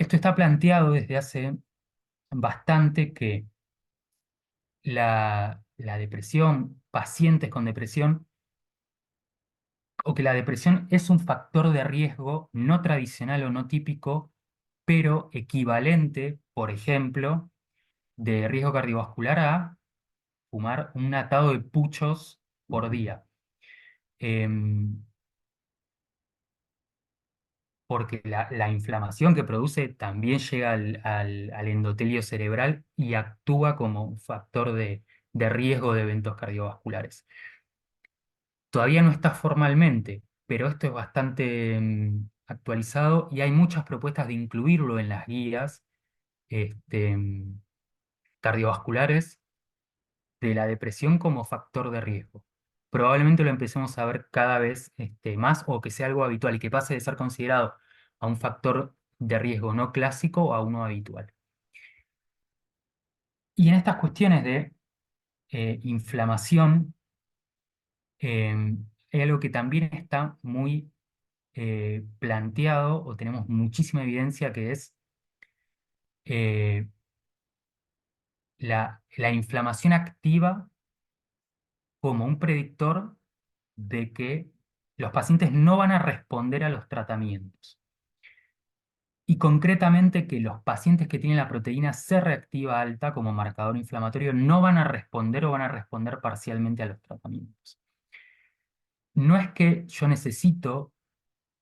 Esto está planteado desde hace bastante que la depresión, pacientes con depresión, o que la depresión es un factor de riesgo no tradicional o no típico, pero equivalente, por ejemplo, de riesgo cardiovascular a fumar un atado de puchos por día. Em, Porque la inflamación que produce también llega al endotelio cerebral y actúa como un factor de riesgo de eventos cardiovasculares. Todavía no está formalmente, pero esto es bastante actualizado y hay muchas propuestas de incluirlo en las guías este, cardiovasculares de la depresión como factor de riesgo. Probablemente lo empecemos a ver cada vez más o que sea algo habitual y que pase de ser considerado a un factor de riesgo no clásico a uno habitual. Y en estas cuestiones de inflamación, hay algo que también está muy planteado o tenemos muchísima evidencia que es eh, la inflamación activa como un predictor de que los pacientes no van a responder a los tratamientos. Y concretamente que los pacientes que tienen la proteína C reactiva alta como marcador inflamatorio no van a responder o van a responder parcialmente a los tratamientos. No es que yo necesito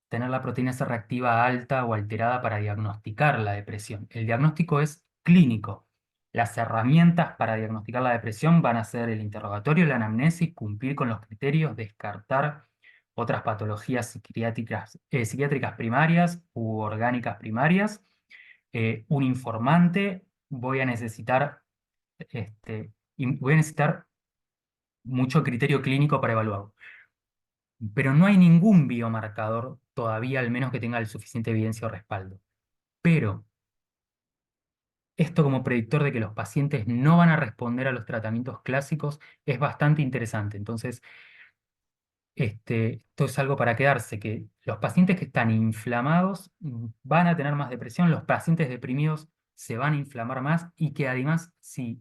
tener la proteína C reactiva alta o alterada para diagnosticar la depresión. El diagnóstico es clínico. Las herramientas para diagnosticar la depresión van a ser el interrogatorio, la anamnesis, cumplir con los criterios, descartar otras patologías psiquiátricas primarias u orgánicas primarias. Un informante, voy a necesitar mucho criterio clínico para evaluarlo. Pero no hay ningún biomarcador todavía, al menos que tenga el suficiente evidencia o respaldo. Pero esto como predictor de que los pacientes no van a responder a los tratamientos clásicos es bastante interesante. Entonces, esto es algo para quedarse, que los pacientes que están inflamados van a tener más depresión, los pacientes deprimidos se van a inflamar más y que además, si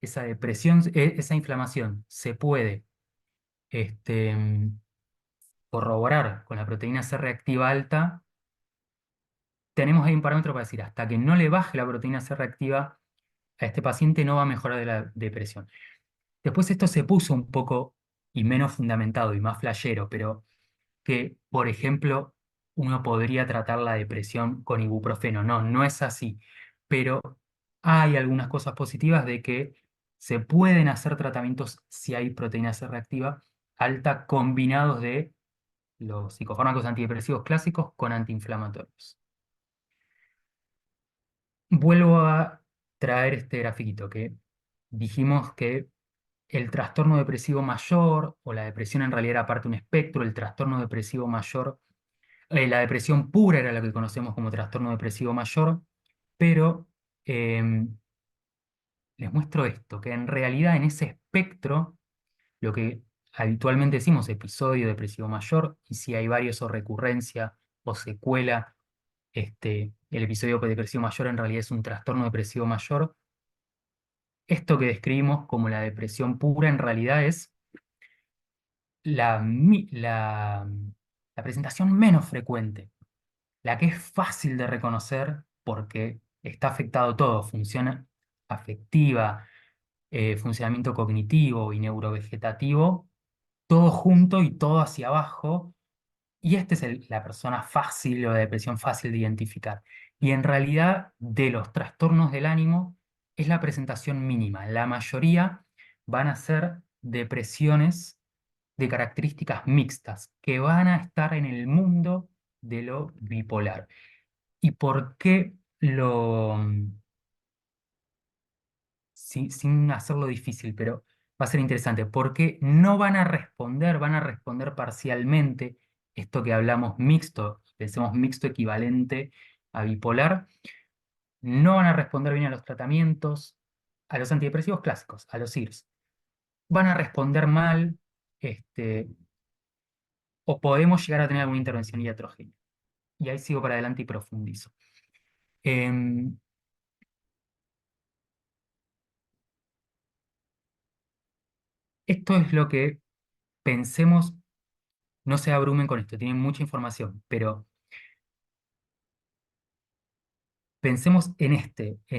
esa depresión, esa inflamación se puede este, corroborar con la proteína C reactiva alta, tenemos ahí un parámetro para decir, hasta que no le baje la proteína C reactiva, a este paciente no va a mejorar de la depresión. Después esto se puso un poco y menos fundamentado y más flashero, pero que, por ejemplo, uno podría tratar la depresión con ibuprofeno. No, no es así. Pero hay algunas cosas positivas de que se pueden hacer tratamientos si hay proteína C reactiva alta combinados de los psicofármacos antidepresivos clásicos con antiinflamatorios. Vuelvo a traer este grafiquito que dijimos que el trastorno depresivo mayor, o la depresión en realidad era parte de un espectro, el trastorno depresivo mayor, la depresión pura era la que conocemos como trastorno depresivo mayor, pero em, les muestro esto, que en realidad en ese espectro, lo que habitualmente decimos episodio depresivo mayor, y si hay varios o recurrencia o secuela, el episodio depresivo mayor en realidad es un trastorno depresivo mayor. Esto que describimos como la depresión pura en realidad es la, mi- la, la presentación menos frecuente, la que es fácil de reconocer porque está afectado todo, función afectiva, funcionamiento cognitivo y neurovegetativo, todo junto y todo hacia abajo. Y esta es la persona fácil o de depresión fácil de identificar. Y en realidad, de los trastornos del ánimo, es la presentación mínima. La mayoría van a ser depresiones de características mixtas, que van a estar en el mundo de lo bipolar. ¿Y por qué sin hacerlo difícil, pero va a ser interesante, porque no van a responder parcialmente esto que hablamos mixto, pensemos mixto equivalente a bipolar, no van a responder bien a los tratamientos, a los antidepresivos clásicos, a los IRS, van a responder mal, este, o podemos llegar a tener alguna intervención iatrogénica. Y ahí sigo para adelante y profundizo. Em, Esto es lo que pensemos, no se abrumen con esto, tienen mucha información, pero pensemos en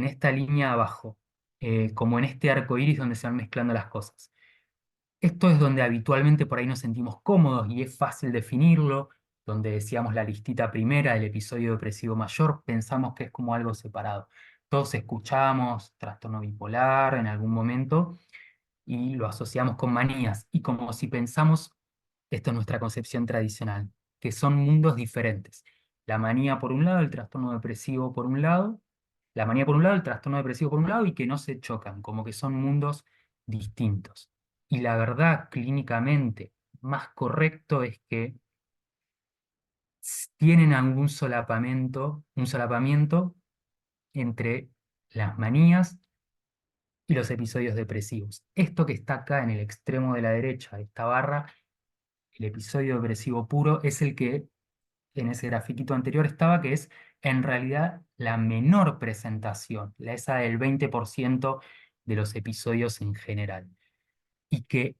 esta línea abajo, como en este arco iris donde se van mezclando las cosas. Esto es donde habitualmente por ahí nos sentimos cómodos y es fácil definirlo, donde decíamos la listita primera del episodio depresivo mayor, pensamos que es como algo separado. Todos escuchamos trastorno bipolar en algún momento y lo asociamos con manías. Y como si pensamos, esto es nuestra concepción tradicional, que son mundos diferentes. La manía por un lado, el trastorno depresivo por un lado, la manía por un lado, el trastorno depresivo por un lado, y que no se chocan, como que son mundos distintos. Y la verdad, clínicamente, más correcto es que tienen algún solapamiento, un solapamiento entre las manías y los episodios depresivos. Esto que está acá en el extremo de la derecha de esta barra, el episodio depresivo puro, es el que en ese grafiquito anterior estaba, que es en realidad la menor presentación, esa del 20% de los episodios en general. Y que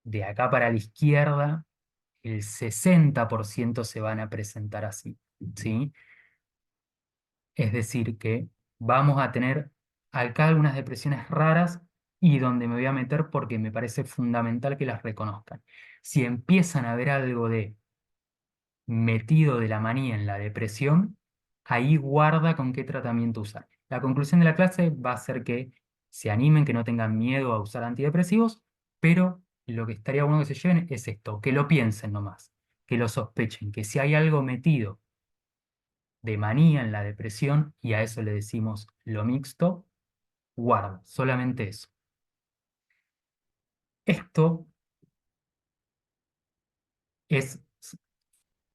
de acá para la izquierda, el 60% se van a presentar así, ¿sí? Es decir, que vamos a tener acá algunas depresiones raras y donde me voy a meter porque me parece fundamental que las reconozcan. Si empiezan a ver algo de metido de la manía en la depresión, ahí guarda con qué tratamiento usar. La conclusión de la clase va a ser que se animen, que no tengan miedo a usar antidepresivos, pero lo que estaría bueno que se lleven es esto, que lo piensen nomás, que lo sospechen, que si hay algo metido de manía en la depresión, y a eso le decimos lo mixto, guarda, solamente eso. Esto es,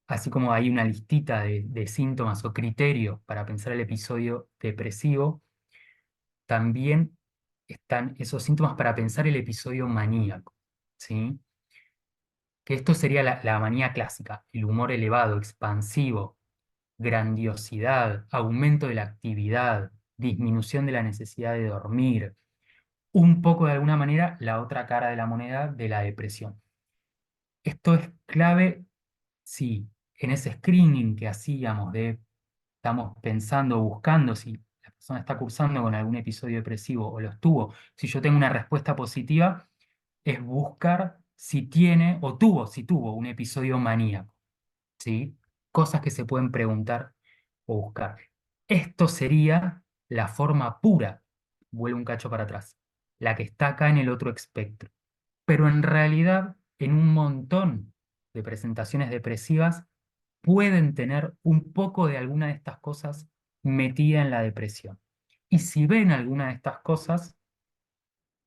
así como hay una listita de síntomas o criterios para pensar el episodio depresivo, también están esos síntomas para pensar el episodio maníaco, ¿sí? Que esto sería la manía clásica, el humor elevado, expansivo, grandiosidad, aumento de la actividad, disminución de la necesidad de dormir, un poco de alguna manera la otra cara de la moneda de la depresión. Esto es clave si en ese screening que hacíamos de estamos pensando, buscando si la persona está cursando con algún episodio depresivo o lo estuvo, si yo tengo una respuesta positiva, es buscar si tiene o tuvo, si tuvo un episodio maníaco, ¿sí? Cosas que se pueden preguntar o buscar. Esto sería la forma pura, vuelvo un cacho para atrás, la que está acá en el otro espectro. Pero en realidad, en un montón de presentaciones depresivas, pueden tener un poco de alguna de estas cosas metida en la depresión. Y si ven alguna de estas cosas,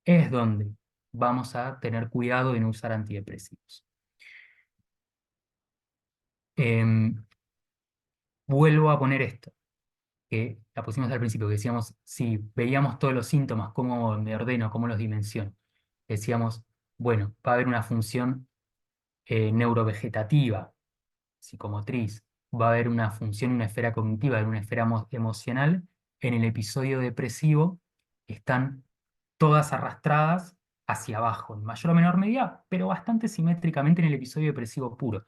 es donde vamos a tener cuidado de no usar antidepresivos. Em, Vuelvo a poner esto, que la pusimos al principio, que decíamos, si veíamos todos los síntomas, cómo me ordeno, cómo los dimensiono, decíamos, bueno, va a haber una función neurovegetativa, psicomotriz, va a haber una función, una esfera cognitiva, una esfera emocional. En el episodio depresivo están todas arrastradas hacia abajo, en mayor o menor medida, pero bastante simétricamente en el episodio depresivo puro.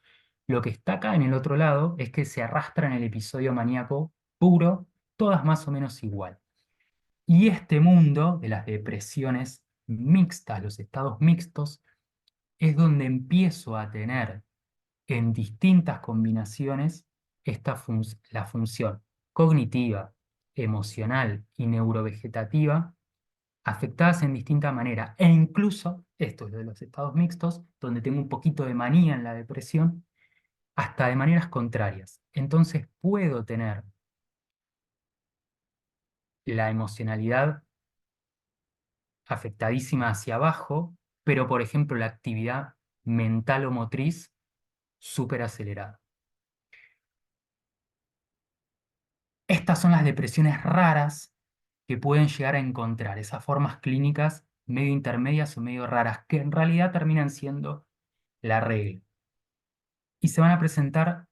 Lo que está acá en el otro lado es que se arrastra en el episodio maníaco puro, todas más o menos igual. Y este mundo de las depresiones mixtas, los estados mixtos, es donde empiezo a tener en distintas combinaciones la función cognitiva, emocional y neurovegetativa afectadas en distinta manera. E incluso, esto es lo de los estados mixtos, donde tengo un poquito de manía en la depresión, hasta de maneras contrarias. Entonces puedo tener la emocionalidad afectadísima hacia abajo, pero por ejemplo la actividad mental o motriz súper acelerada. Estas son las depresiones raras que pueden llegar a encontrar, esas formas clínicas medio intermedias o medio raras, que en realidad terminan siendo la regla. Y se van a presentar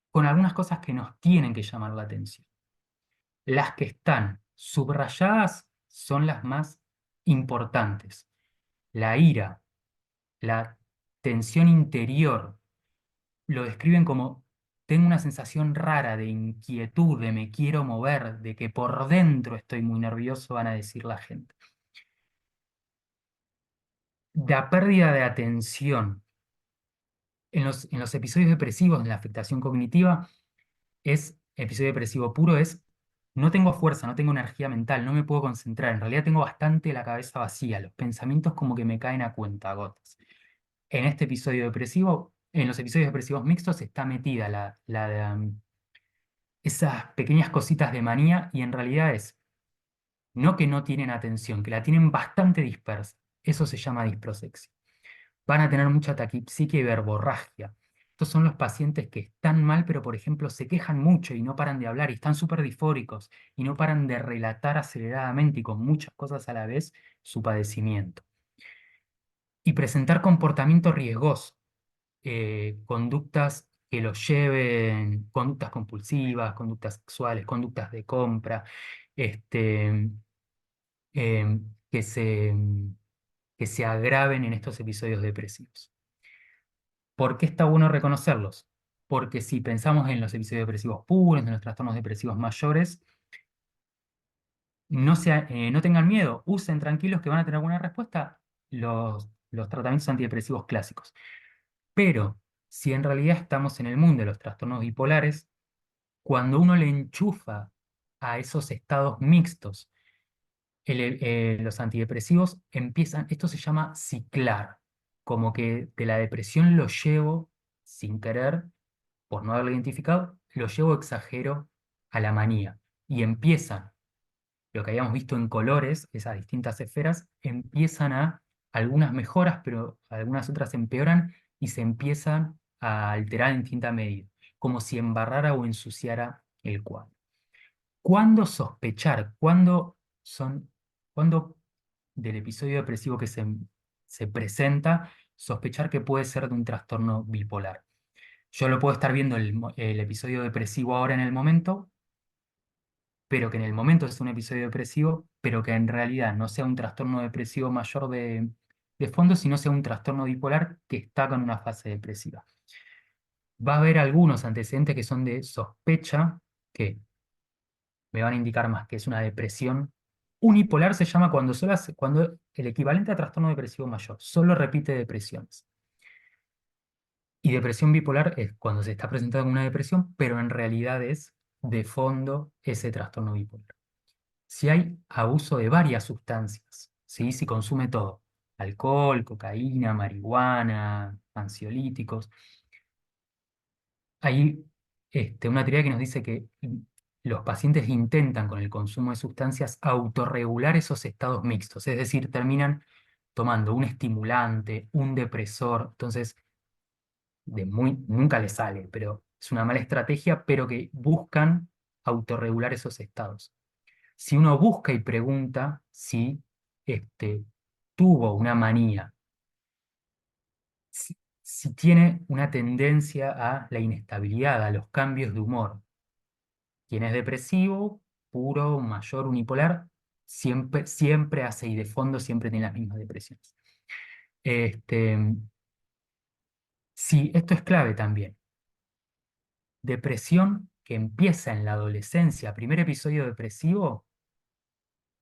con algunas cosas que nos tienen que llamar la atención. Las que están subrayadas son las más importantes. La ira, la tensión interior, lo describen como: tengo una sensación rara de inquietud, de me quiero mover, de que por dentro estoy muy nervioso, van a decir la gente. La pérdida de atención. En los episodios depresivos, en la afectación cognitiva, episodio depresivo puro es: no tengo fuerza, no tengo energía mental, no me puedo concentrar, en realidad tengo bastante la cabeza vacía, los pensamientos como que me caen a cuentagotas. En este episodio depresivo, en los episodios depresivos mixtos está metida esas pequeñas cositas de manía, y en realidad es no que no tienen atención, que la tienen bastante dispersa. Eso se llama disprosexia. Van a tener mucha taquipsiquia y verborragia. Estos son los pacientes que están mal, pero por ejemplo se quejan mucho y no paran de hablar y están súper difóricos y no paran de relatar aceleradamente y con muchas cosas a la vez su padecimiento. Y presentar comportamiento riesgoso, conductas que los lleven, conductas compulsivas, conductas sexuales, conductas de compra, este, que se agraven en estos episodios depresivos. ¿Por qué está bueno reconocerlos? Porque si pensamos en los episodios depresivos puros, en los trastornos depresivos mayores, no tengan miedo, usen tranquilos que van a tener buena respuesta los tratamientos antidepresivos clásicos. Pero si en realidad estamos en el mundo de los trastornos bipolares, cuando uno le enchufa a esos estados mixtos los antidepresivos, esto se llama ciclar, como que de la depresión lo llevo sin querer, por no haberlo identificado, lo llevo exagero a la manía. Y empiezan, lo que habíamos visto en colores, esas distintas esferas, empiezan algunas mejoras, pero algunas otras empeoran y se empiezan a alterar en distinta medida, como si embarrara o ensuciara el cuadro. ¿Cuándo sospechar? ¿Cuándo del episodio depresivo que se presenta, sospechar que puede ser de un trastorno bipolar? Yo lo puedo estar viendo el episodio depresivo ahora en el momento, pero que en el momento es un episodio depresivo, pero que en realidad no sea un trastorno depresivo mayor de fondo, sino sea un trastorno bipolar que está con una fase depresiva. Va a haber algunos antecedentes que son de sospecha, que me van a indicar más que es una depresión. Unipolar se llama cuando el equivalente a trastorno depresivo mayor solo repite depresiones. Y depresión bipolar es cuando se está presentando una depresión, pero en realidad es de fondo ese trastorno bipolar. Si hay abuso de varias sustancias, ¿sí? Si consume todo: alcohol, cocaína, marihuana, ansiolíticos, hay una teoría que nos dice que los pacientes intentan con el consumo de sustancias autorregular esos estados mixtos, es decir, terminan tomando un estimulante, un depresor, entonces nunca les sale, pero es una mala estrategia, pero que buscan autorregular esos estados. Si uno busca y pregunta si tuvo una manía, si tiene una tendencia a la inestabilidad, a los cambios de humor, quien es depresivo, puro, mayor, unipolar, siempre, siempre hace, y de fondo siempre tiene las mismas depresiones. Este, sí, esto es clave también. Depresión que empieza en la adolescencia, primer episodio depresivo,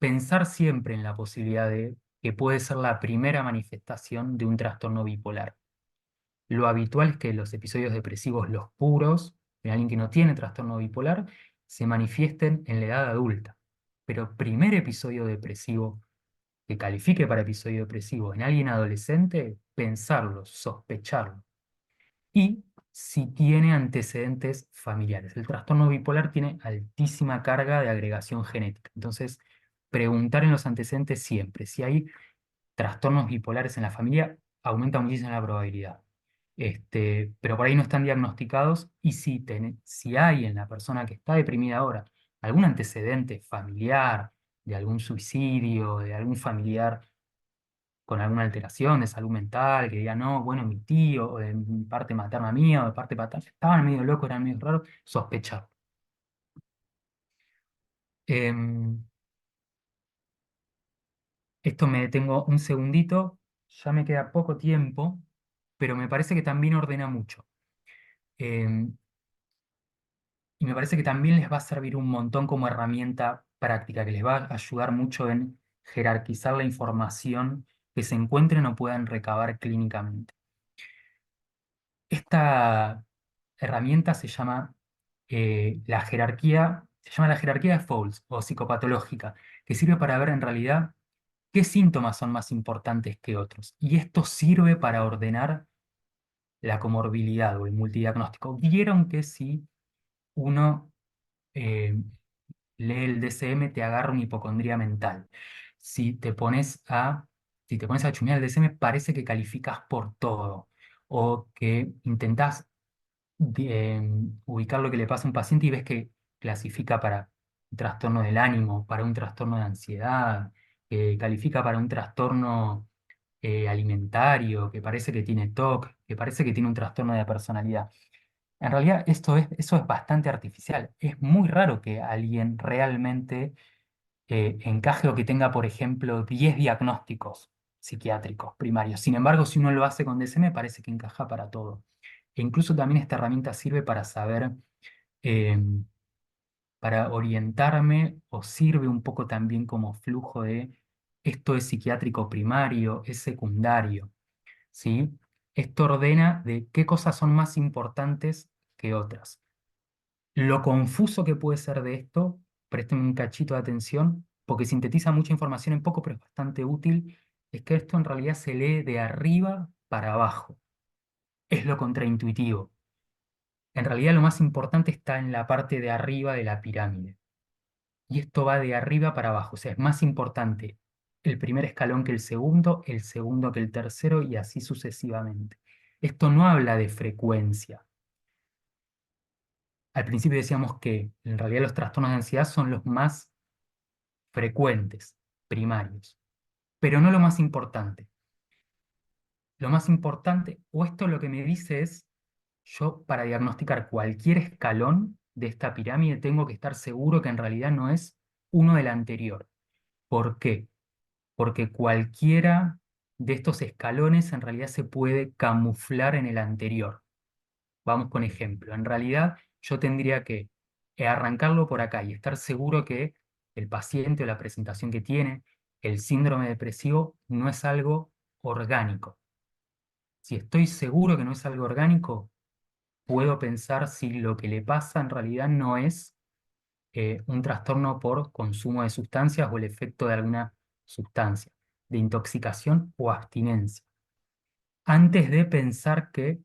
pensar siempre en la posibilidad de que puede ser la primera manifestación de un trastorno bipolar. Lo habitual es que los episodios depresivos, los puros, en alguien que no tiene trastorno bipolar, se manifiesten en la edad adulta. Pero primer episodio depresivo que califique para episodio depresivo en alguien adolescente, pensarlo, sospecharlo. Y si tiene antecedentes familiares. El trastorno bipolar tiene altísima carga de agregación genética. Entonces, preguntar en los antecedentes siempre. Si hay trastornos bipolares en la familia, aumenta muchísimo la probabilidad. Pero por ahí no están diagnosticados, y si hay en la persona que está deprimida ahora algún antecedente familiar, de algún suicidio, de algún familiar con alguna alteración de salud mental, que diga: no, bueno, mi tío, o de mi parte materna mía, o de parte paterna, estaban medio locos, eran medio raros, sospechar. Em, Esto me detengo un segundito, ya me queda poco tiempo, pero me parece que también ordena mucho. Em, y me parece que también les va a servir un montón como herramienta práctica, que les va a ayudar mucho en jerarquizar la información que se encuentren o puedan recabar clínicamente. Esta herramienta se llama la jerarquía de Fowles o psicopatológica, que sirve para ver en realidad qué síntomas son más importantes que otros. Y esto sirve para ordenar la comorbilidad o el multidiagnóstico. Vieron que si uno eh, lee el DSM te agarra una hipocondría mental. Si te pones a, si te pones a chumear el DSM parece que calificas por todo o que intentás ubicar lo que le pasa a un paciente y ves que clasifica para un trastorno del ánimo, para un trastorno de ansiedad, que califica para un trastorno alimentario, que parece que tiene TOC, que parece que tiene un trastorno de personalidad. En realidad eso es bastante artificial. Es muy raro que alguien realmente encaje o que tenga, por ejemplo, 10 diagnósticos psiquiátricos primarios. Sin embargo, si uno lo hace con DSM, parece que encaja para todo. E incluso también esta herramienta sirve para saber, eh, para orientarme o sirve un poco también como flujo de esto es psiquiátrico primario, es secundario, ¿sí? Esto ordena de qué cosas son más importantes que otras. Lo confuso que puede ser de esto, presten un cachito de atención, porque sintetiza mucha información en poco, pero es bastante útil, es que esto en realidad se lee de arriba para abajo. Es lo contraintuitivo. En realidad lo más importante está en la parte de arriba de la pirámide. Y esto va de arriba para abajo. O sea, es más importante el primer escalón que el segundo que el tercero y así sucesivamente. Esto no habla de frecuencia. Al principio decíamos que en realidad los trastornos de ansiedad son los más frecuentes, primarios, pero no lo más importante. Lo más importante, o esto lo que me dice es, yo para diagnosticar cualquier escalón de esta pirámide tengo que estar seguro que en realidad no es uno del anterior. ¿Por qué? Porque cualquiera de estos escalones en realidad se puede camuflar en el anterior. Vamos con ejemplo. En realidad yo tendría que arrancarlo por acá y estar seguro que el paciente o la presentación que tiene, el síndrome depresivo, no es algo orgánico. Si estoy seguro que no es algo orgánico, puedo pensar si lo que le pasa en realidad no es un trastorno por consumo de sustancias o el efecto de alguna sustancia, de intoxicación o abstinencia, antes de pensar que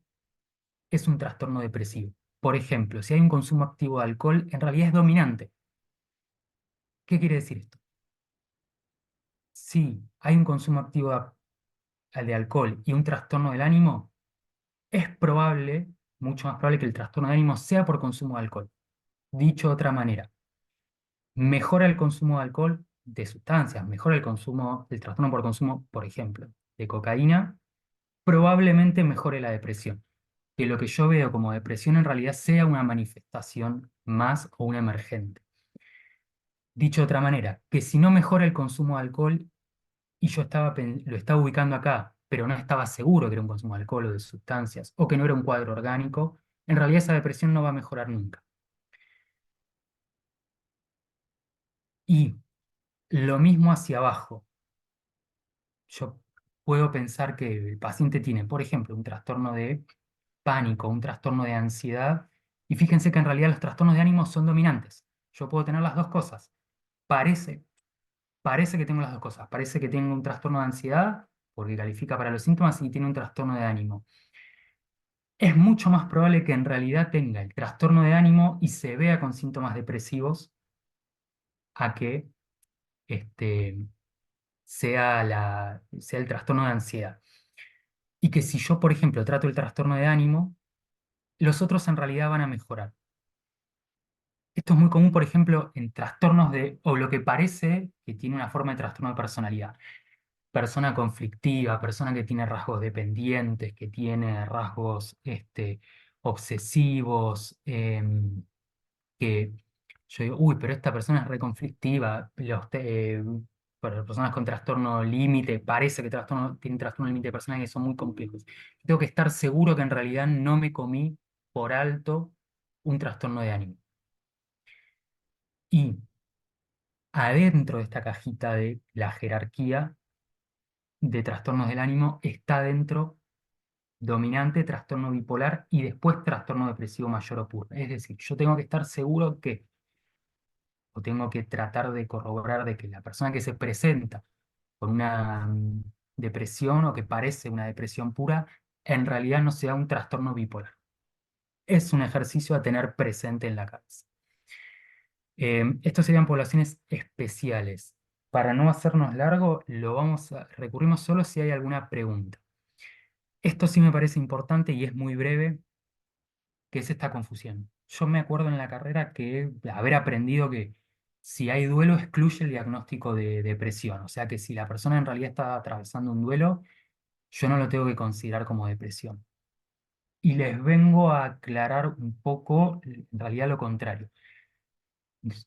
es un trastorno depresivo. Por ejemplo, si hay un consumo activo de alcohol, en realidad es dominante. ¿Qué quiere decir esto? Si hay un consumo activo de alcohol y un trastorno del ánimo, es probable, mucho más probable que el trastorno de ánimo sea por consumo de alcohol. Dicho de otra manera, mejora el consumo de alcohol, de sustancias, mejora el consumo, el trastorno por consumo, por ejemplo, de cocaína, probablemente mejore la depresión. Que lo que yo veo como depresión en realidad sea una manifestación más o una emergente. Dicho de otra manera, que si no mejora el consumo de alcohol y yo lo estaba ubicando acá, pero no estaba seguro que era un consumo de alcohol o de sustancias, o que no era un cuadro orgánico, en realidad esa depresión no va a mejorar nunca. Y lo mismo hacia abajo. Yo puedo pensar que el paciente tiene, por ejemplo, un trastorno de pánico, un trastorno de ansiedad, y fíjense que en realidad los trastornos de ánimo son dominantes. Yo puedo tener las dos cosas. Parece, parece que tengo las dos cosas. Parece que tengo un trastorno de ansiedad, porque califica para los síntomas, y tiene un trastorno de ánimo. Es mucho más probable que en realidad tenga el trastorno de ánimo y se vea con síntomas depresivos a que este, sea el trastorno de ansiedad. Y que si yo, por ejemplo, trato el trastorno de ánimo, los otros en realidad van a mejorar. Esto es muy común, por ejemplo, en trastornos o lo que parece que tiene una forma de trastorno de personalidad. Persona conflictiva, persona que tiene rasgos dependientes, que tiene rasgos obsesivos, que yo digo, uy, pero esta persona es reconflictiva, para las personas con trastorno límite, parece que tienen trastorno límite de personalidad que son muy complejos. Tengo que estar seguro que en realidad no me comí por alto un trastorno de ánimo. Y adentro de esta cajita de la jerarquía de trastornos del ánimo está dentro dominante, trastorno bipolar y después trastorno depresivo mayor o puro. Es decir, yo tengo que estar seguro que, o tengo que tratar de corroborar de que la persona que se presenta con una depresión o que parece una depresión pura, en realidad no sea un trastorno bipolar. Es un ejercicio a tener presente en la cabeza. Estos serían poblaciones especiales. Para no hacernos largo, recurrimos solo si hay alguna pregunta. Esto sí me parece importante y es muy breve, que es esta confusión. Yo me acuerdo en la carrera que haber aprendido que si hay duelo excluye el diagnóstico de depresión. O sea que si la persona en realidad está atravesando un duelo, yo no lo tengo que considerar como depresión. Y les vengo a aclarar un poco, en realidad lo contrario.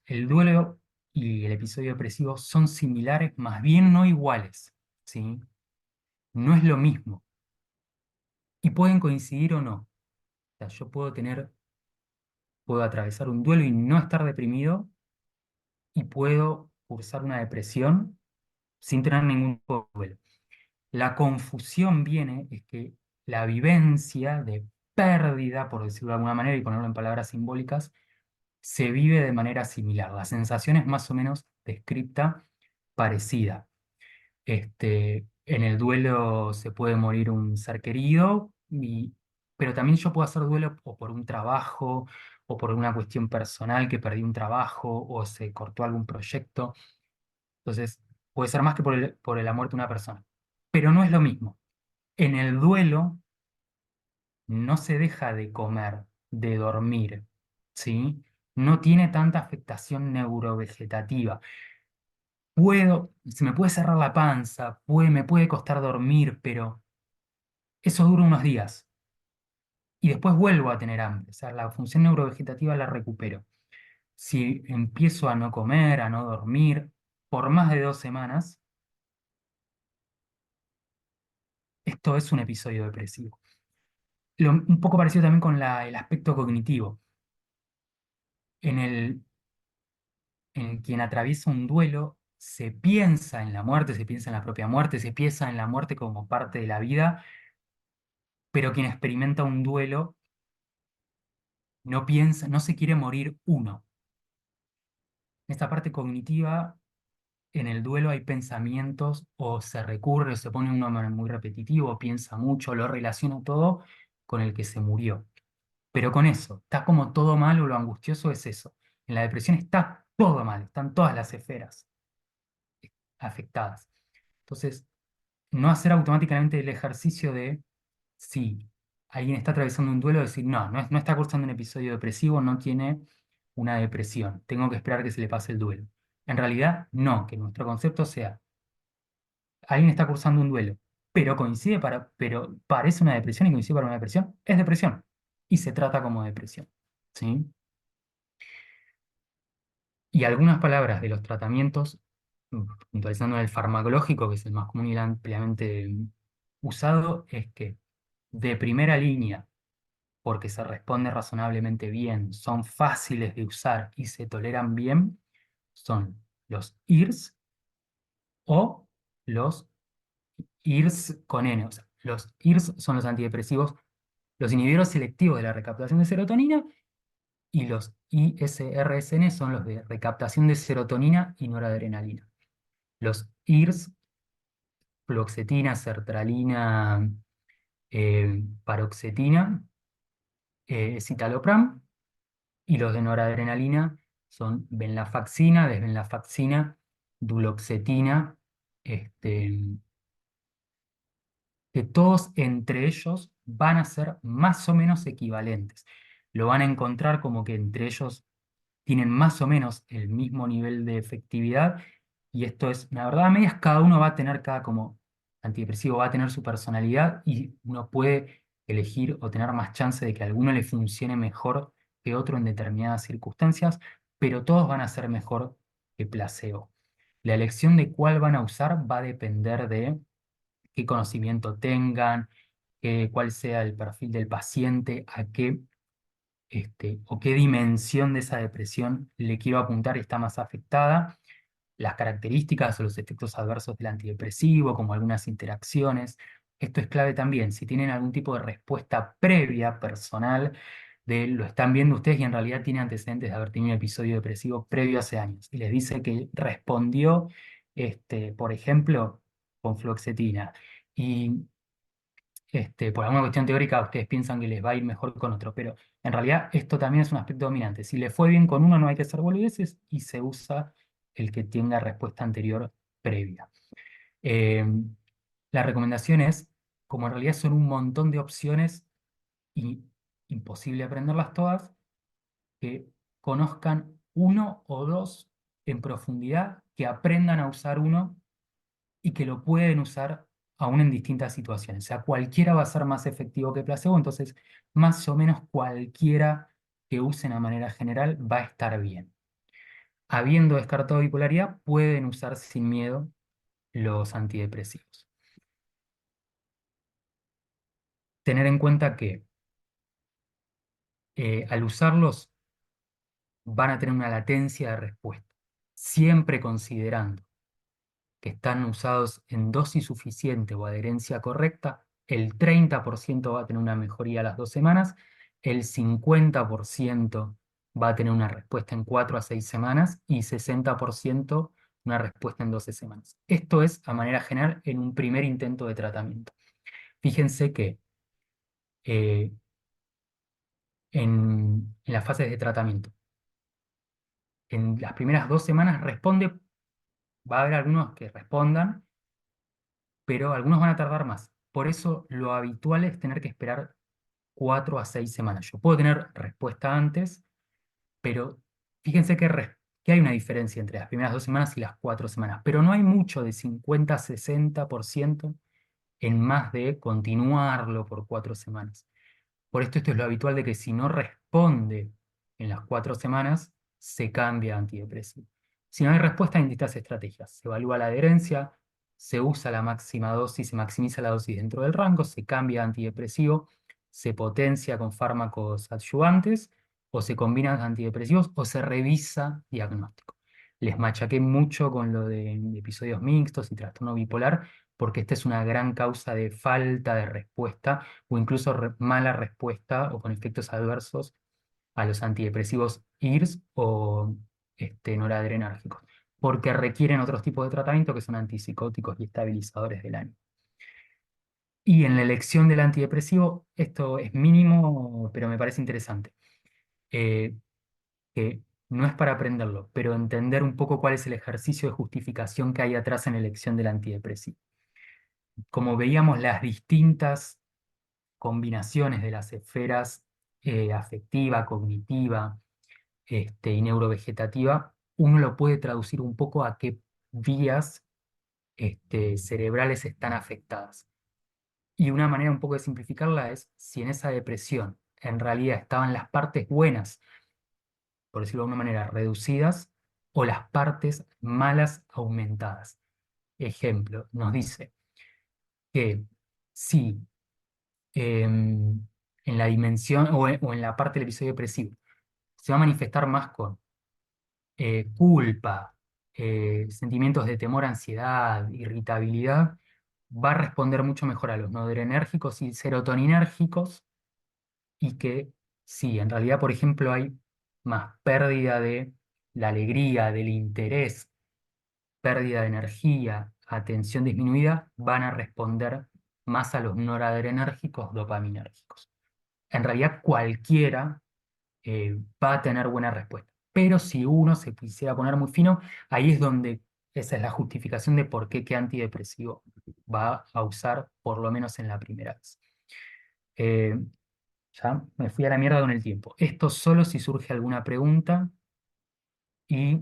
El duelo y el episodio depresivo son similares, más bien no iguales, ¿sí? No es lo mismo. Y pueden coincidir o no. O sea, puedo atravesar un duelo y no estar deprimido, y puedo cursar una depresión sin tener ningún tipo de duelo. La confusión viene es que la vivencia de pérdida, por decirlo de alguna manera y ponerlo en palabras simbólicas, se vive de manera similar. La sensación es más o menos descripta, parecida. En el duelo se puede morir un ser querido, pero también yo puedo hacer duelo o por un trabajo, o por una cuestión personal que perdí un trabajo, o se cortó algún proyecto. Entonces, puede ser más que por la muerte de una persona. Pero no es lo mismo. En el duelo no se deja de comer, de dormir, ¿sí? No tiene tanta afectación neurovegetativa. Se me puede cerrar la panza, me puede costar dormir, pero eso dura unos días. Y después vuelvo a tener hambre. O sea, la función neurovegetativa la recupero. Si empiezo a no comer, a no dormir, por más de 2 semanas, esto es un episodio depresivo. Un poco parecido también con el aspecto cognitivo. En quien atraviesa un duelo, se piensa en la muerte, se piensa en la propia muerte, se piensa en la muerte como parte de la vida, pero quien experimenta un duelo no piensa, no se quiere morir uno. En esta parte cognitiva, en el duelo hay pensamientos o se recurre o se pone uno muy repetitivo, piensa mucho, lo relaciona todo con el que se murió. Pero con eso, está como todo mal o lo angustioso es eso. En la depresión está todo mal, están todas las esferas afectadas. Entonces, no hacer automáticamente el ejercicio de si alguien está atravesando un duelo, decir, no, no está cursando un episodio depresivo, no tiene una depresión, tengo que esperar que se le pase el duelo. En realidad, no, que nuestro concepto sea, alguien está cursando un duelo, pero parece una depresión y coincide para una depresión, es depresión y se trata como depresión. ¿Sí? Y algunas palabras de los tratamientos, puntualizando el farmacológico, que es el más común y el ampliamente usado, es que de primera línea, porque se responde razonablemente bien, son fáciles de usar y se toleran bien, son los IRS o los IRS con N. O sea, los IRS son los antidepresivos, los inhibidores selectivos de la recaptación de serotonina, y los ISRSN son los de recaptación de serotonina y noradrenalina. Los IRS, fluoxetina, sertralina, paroxetina, citalopram, y los de noradrenalina son venlafaxina, desvenlafaxina, duloxetina, este, que todos entre ellos van a ser más o menos equivalentes. Lo van a encontrar como que entre ellos tienen más o menos el mismo nivel de efectividad, y esto es, la verdad, a medias cada uno va a tener, cada como antidepresivo va a tener su personalidad, y uno puede elegir o tener más chance de que a alguno le funcione mejor que otro en determinadas circunstancias, pero todos van a ser mejor que placebo. La elección de cuál van a usar va a depender de qué conocimiento tengan, cuál sea el perfil del paciente, a qué o qué dimensión de esa depresión le quiero apuntar y está más afectada, las características o los efectos adversos del antidepresivo, como algunas interacciones. Esto es clave también. Si tienen algún tipo de respuesta previa, personal, de lo están viendo ustedes y en realidad tiene antecedentes de haber tenido un episodio depresivo previo hace años y les dice que respondió, por ejemplo, con fluoxetina y por alguna cuestión teórica ustedes piensan que les va a ir mejor con otro, pero en realidad esto también es un aspecto dominante. Si le fue bien con uno no hay que hacer boludeces y se usa el que tenga respuesta anterior previa. Eh, la recomendación es, como en realidad son un montón de opciones y imposible aprenderlas todas, que conozcan uno o dos en profundidad, que aprendan a usar uno y que lo pueden usar aún en distintas situaciones. O sea, cualquiera va a ser más efectivo que placebo, entonces más o menos cualquiera que usen a manera general va a estar bien. Habiendo descartado bipolaridad, pueden usar sin miedo los antidepresivos. Tener en cuenta que al usarlos van a tener una latencia de respuesta, siempre considerando que están usados en dosis suficiente o adherencia correcta, el 30% va a tener una mejoría a las 2 semanas, el 50% va a tener una respuesta en 4 a 6 semanas y 60% una respuesta en 12 semanas. Esto es, a manera general, en un primer intento de tratamiento. Fíjense que eh, en las fases de tratamiento, en las primeras 2 semanas responde, va a haber algunos que respondan, pero algunos van a tardar más. Por eso lo habitual es tener que esperar 4 a 6 semanas. Yo puedo tener respuesta antes, pero fíjense que hay una diferencia entre las primeras 2 semanas y las 4 semanas, pero no hay mucho de 50 a 60% en más de continuarlo por 4 semanas. Por esto es lo habitual de que si no responde en las 4 semanas, se cambia a antidepresivo. Si no hay respuesta, hay distintas estrategias. Se evalúa la adherencia, se usa la máxima dosis, se maximiza la dosis dentro del rango, se cambia a antidepresivo, se potencia con fármacos adyuvantes, o se combinan antidepresivos, o se revisa diagnóstico. Les machaqué mucho con lo de episodios mixtos y trastorno bipolar, porque esta es una gran causa de falta de respuesta o incluso mala respuesta o con efectos adversos a los antidepresivos IRS o noradrenérgicos, porque requieren otros tipos de tratamiento que son antipsicóticos y estabilizadores del ánimo. Y en la elección del antidepresivo, esto es mínimo, pero me parece interesante, eh, que no es para aprenderlo, pero entender un poco cuál es el ejercicio de justificación que hay atrás en la elección del antidepresivo. Como veíamos, las distintas combinaciones de las esferas afectiva, cognitiva, y neurovegetativa, uno lo puede traducir un poco a qué vías cerebrales están afectadas. Y una manera un poco de simplificarla es si en esa depresión en realidad estaban las partes buenas, por decirlo de alguna manera, reducidas, o las partes malas aumentadas. Ejemplo, nos dice que si en la dimensión o en la parte del episodio depresivo. Se va a manifestar más con culpa, sentimientos de temor, ansiedad, irritabilidad. Va a responder mucho mejor a los noradrenérgicos y serotoninérgicos y que sí, en realidad, por ejemplo, hay más pérdida de la alegría, del interés, pérdida de energía, atención disminuida, van a responder más a los noradrenérgicos dopaminérgicos. En realidad cualquiera va a tener buena respuesta. Pero si uno se quisiera poner muy fino, ahí es donde esa es la justificación de por qué antidepresivo va a usar, por lo menos en la primera vez. Eh, ya me fui a la mierda con el tiempo. Esto solo si surge alguna pregunta y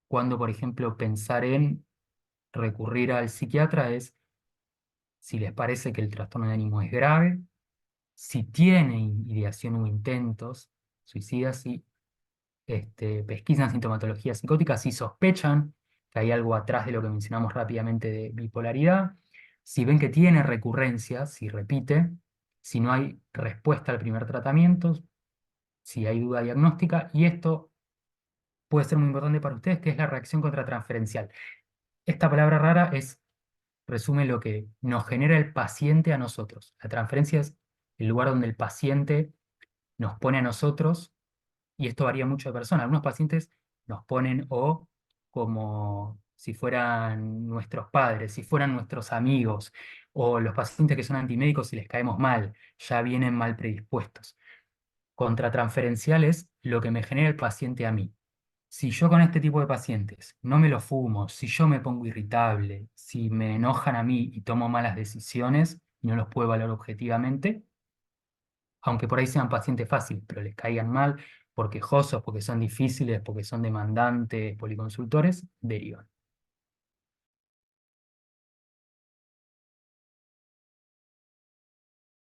cuando, por ejemplo, pensar en recurrir al psiquiatra es si les parece que el trastorno de ánimo es grave, si tiene ideación o intentos suicidas y pesquisan sintomatología psicótica si sospechan que hay algo atrás de lo que mencionamos rápidamente de bipolaridad, si ven que tiene recurrencia, si repite, si no hay respuesta al primer tratamiento, si hay duda diagnóstica, y esto puede ser muy importante para ustedes, que es la reacción contratransferencial. Esta palabra rara resume lo que nos genera el paciente a nosotros. La transferencia es el lugar donde el paciente nos pone a nosotros, y esto varía mucho de persona. Algunos pacientes nos ponen o como si fueran nuestros padres, si fueran nuestros amigos, o los pacientes que son antimédicos si les caemos mal, ya vienen mal predispuestos. Contratransferencial es lo que me genera el paciente a mí. Si yo con este tipo de pacientes no me lo fumo, si yo me pongo irritable, si me enojan a mí y tomo malas decisiones y no los puedo evaluar objetivamente, aunque por ahí sean pacientes fáciles, pero les caigan mal por quejosos, porque son difíciles, porque son demandantes, policonsultores, derivan.